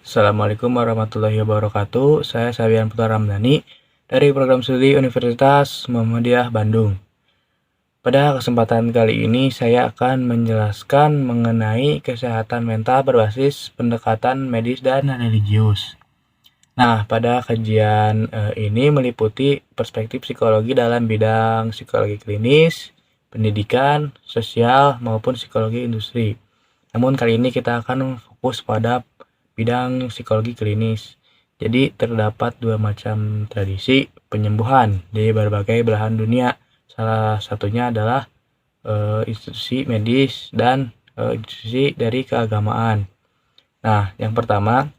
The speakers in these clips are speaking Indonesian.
Assalamualaikum warahmatullahi wabarakatuh. Saya Sabian Putra Ramdhani dari Program Studi Universitas Muhammadiyah Bandung. Pada kesempatan kali ini saya akan menjelaskan mengenai kesehatan mental berbasis pendekatan medis dan religius. Nah, pada kajian ini meliputi perspektif psikologi dalam bidang psikologi klinis, pendidikan, sosial, maupun psikologi industri. Namun kali ini kita akan fokus pada bidang psikologi klinis. Jadi terdapat dua macam tradisi penyembuhan di berbagai belahan dunia. Salah satunya adalah institusi medis dan institusi dari keagamaan. Nah, yang pertama,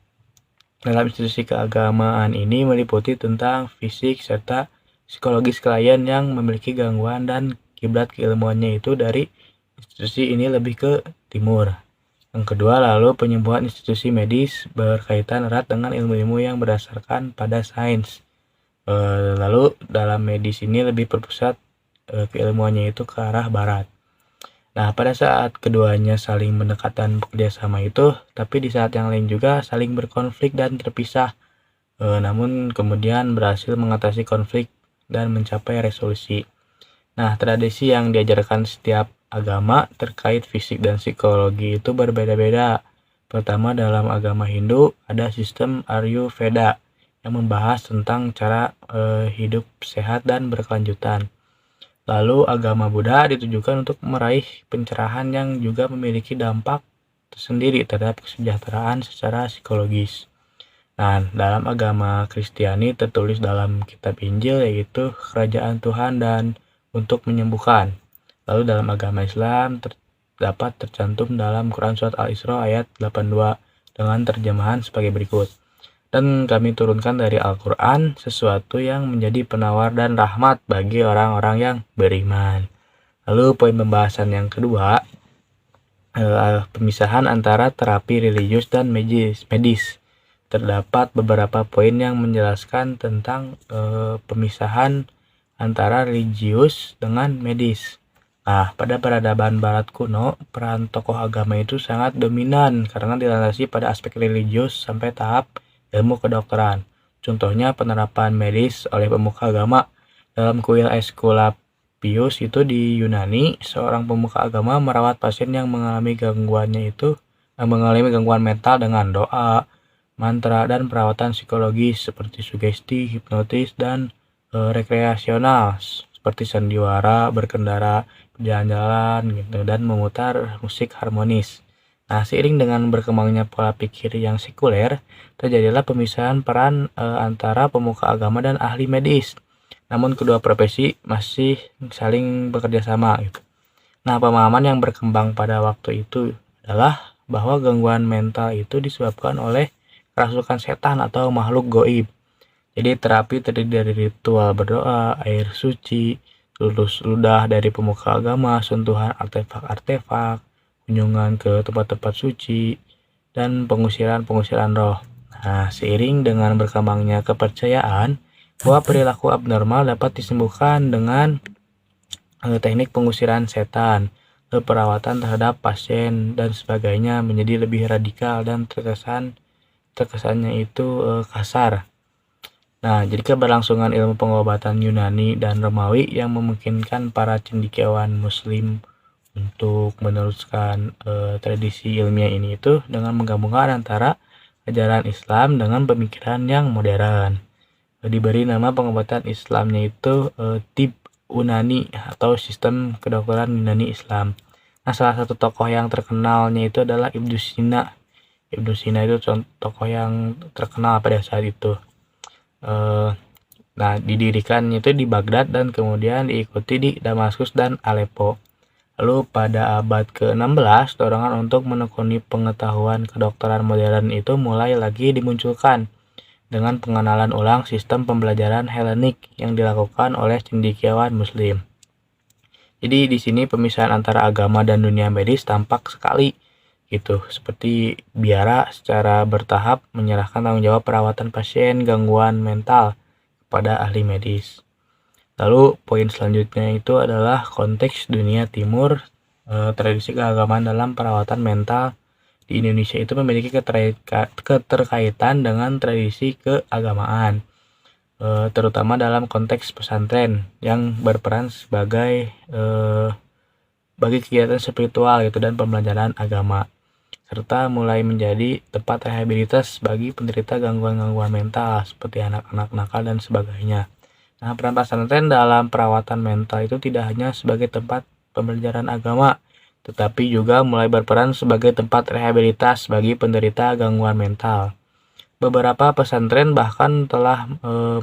dalam institusi keagamaan ini meliputi tentang fisik serta psikologis klien yang memiliki gangguan dan kiblat keilmuannya itu dari institusi ini lebih ke timur. Yang kedua, lalu penyembuhan institusi medis berkaitan erat dengan ilmu-ilmu yang berdasarkan pada sains. Lalu dalam medis ini lebih berpusat keilmuannya itu ke arah barat. Nah, pada saat keduanya saling mendekatan bekerja sama itu, tapi di saat yang lain juga saling berkonflik dan terpisah. Namun kemudian berhasil mengatasi konflik dan mencapai resolusi. Nah, tradisi yang diajarkan setiap agama terkait fisik dan psikologi itu berbeda-beda. Pertama, dalam agama Hindu ada sistem Ayurveda yang membahas tentang cara hidup sehat dan berkelanjutan. Lalu agama Buddha ditujukan untuk meraih pencerahan yang juga memiliki dampak tersendiri terhadap kesejahteraan secara psikologis. Nah, dalam agama Kristiani tertulis dalam kitab Injil yaitu kerajaan Tuhan dan untuk menyembuhkan. Lalu dalam agama Islam dapat tercantum dalam Quran Surat Al-Isra ayat 82 dengan terjemahan sebagai berikut. Dan kami turunkan dari Al-Quran sesuatu yang menjadi penawar dan rahmat bagi orang-orang yang beriman. Lalu poin pembahasan yang kedua, pemisahan antara terapi religius dan medis. Terdapat beberapa poin yang menjelaskan tentang pemisahan antara religius dengan medis. Nah, pada peradaban barat kuno, peran tokoh agama itu sangat dominan karena dilandasi pada aspek religius sampai tahap ilmu kedokteran. Contohnya penerapan medis oleh pemuka agama. Dalam kuil Aesculapius itu di Yunani, seorang pemuka agama merawat pasien yang mengalami gangguan mental dengan doa, mantra, dan perawatan psikologis seperti sugesti, hipnotis, dan rekreasional seperti sandiwara, berkendara, berjalan-jalan gitu, dan memutar musik harmonis. Nah, seiring dengan berkembangnya pola pikir yang sekuler, terjadilah pemisahan peran antara pemuka agama dan ahli medis. Namun kedua profesi masih saling bekerja sama gitu. Nah, pemahaman yang berkembang pada waktu itu adalah bahwa gangguan mental itu disebabkan oleh kerasukan setan atau makhluk goib. Jadi terapi terdiri dari ritual berdoa, air suci, lulus ludah dari pemuka agama, sentuhan artefak-artefak, kunjungan ke tempat-tempat suci, dan pengusiran roh. Nah, seiring dengan berkembangnya kepercayaan bahwa perilaku abnormal dapat disembuhkan dengan teknik pengusiran setan, perawatan terhadap pasien, dan sebagainya menjadi lebih radikal dan terkesannya itu kasar. Nah, jadi keberlangsungan ilmu pengobatan Yunani dan Romawi yang memungkinkan para cendekiawan Muslim untuk meneruskan tradisi ilmiah ini itu dengan menggabungkan antara ajaran Islam dengan pemikiran yang modern. Diberi nama pengobatan Islamnya itu Tib Unani atau sistem kedokteran Yunani Islam. Nah, salah satu tokoh yang terkenalnya itu adalah Ibnu Sina. Ibnu Sina itu tokoh yang terkenal pada saat itu. Nah, didirikannya itu di Baghdad dan kemudian diikuti di Damaskus dan Aleppo. Lalu pada abad ke-16, dorongan untuk menekuni pengetahuan kedokteran modern itu mulai lagi dimunculkan dengan pengenalan ulang sistem pembelajaran Helenik yang dilakukan oleh cendekiawan Muslim. Jadi di sini pemisahan antara agama dan dunia medis tampak sekali gitu, seperti biara secara bertahap menyerahkan tanggung jawab perawatan pasien gangguan mental kepada ahli medis. Lalu poin selanjutnya itu adalah konteks dunia timur. Tradisi keagamaan dalam perawatan mental di Indonesia itu memiliki keterkaitan dengan tradisi keagamaan, terutama dalam konteks pesantren yang berperan sebagai bagi kegiatan spiritual gitu dan pembelajaran agama, serta mulai menjadi tempat rehabilitas bagi penderita gangguan-gangguan mental seperti anak-anak nakal dan sebagainya. Nah, peran pesantren dalam perawatan mental itu tidak hanya sebagai tempat pembelajaran agama, tetapi juga mulai berperan sebagai tempat rehabilitas bagi penderita gangguan mental. Beberapa pesantren bahkan telah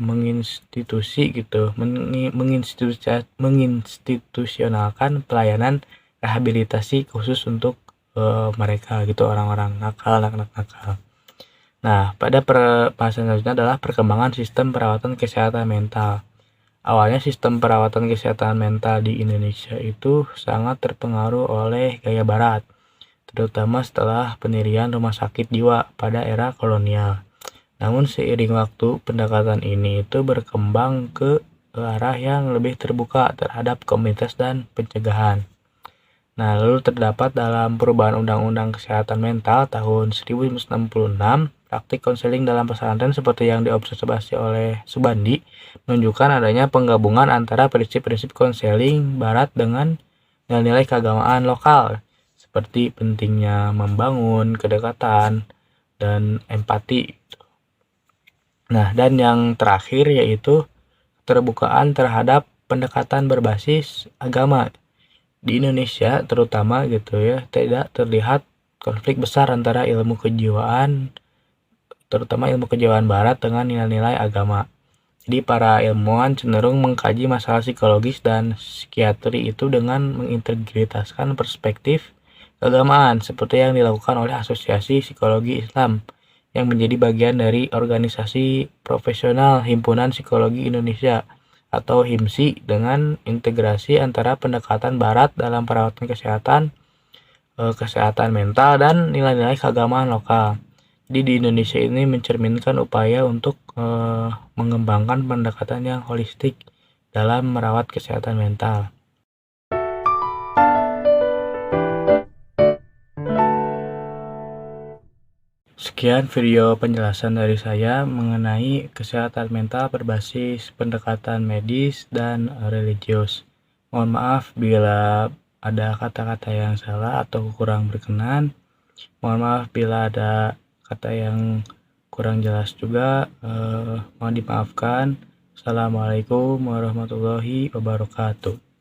menginstitusionalkan pelayanan rehabilitasi khusus untuk mereka gitu, orang-orang nakal, anak-anak nakal. Nah, pada pembahasan selanjutnya adalah perkembangan sistem perawatan kesehatan mental. Awalnya sistem perawatan kesehatan mental di Indonesia itu sangat terpengaruh oleh gaya barat, terutama setelah pendirian rumah sakit jiwa pada era kolonial. Namun seiring waktu, pendekatan ini itu berkembang ke arah yang lebih terbuka terhadap komunitas dan pencegahan. Nah, lalu terdapat dalam perubahan Undang-Undang Kesehatan Mental tahun 1966, praktik konseling dalam pesantren seperti yang diobservasi oleh Subandi menunjukkan adanya penggabungan antara prinsip-prinsip konseling barat dengan nilai-nilai keagamaan lokal, seperti pentingnya membangun kedekatan dan empati. Nah, dan yang terakhir yaitu keterbukaan terhadap pendekatan berbasis agama. Di Indonesia terutama gitu ya, tidak terlihat konflik besar antara ilmu kejiwaan, terutama ilmu kejiwaan barat dengan nilai-nilai agama. Jadi para ilmuwan cenderung mengkaji masalah psikologis dan psikiatri itu dengan mengintegritaskan perspektif keagamaan seperti yang dilakukan oleh Asosiasi Psikologi Islam yang menjadi bagian dari organisasi profesional Himpunan Psikologi Indonesia atau HIMSI, dengan integrasi antara pendekatan barat dalam perawatan kesehatan mental dan nilai-nilai keagamaan lokal. Jadi di Indonesia ini mencerminkan upaya untuk mengembangkan pendekatan yang holistik dalam merawat kesehatan mental. Sekian video penjelasan dari saya mengenai kesehatan mental berbasis pendekatan medis dan religius. Mohon maaf bila ada kata-kata yang salah atau kurang berkenan. Mohon maaf bila ada kata yang kurang jelas juga. Mohon dimaafkan. Assalamualaikum warahmatullahi wabarakatuh.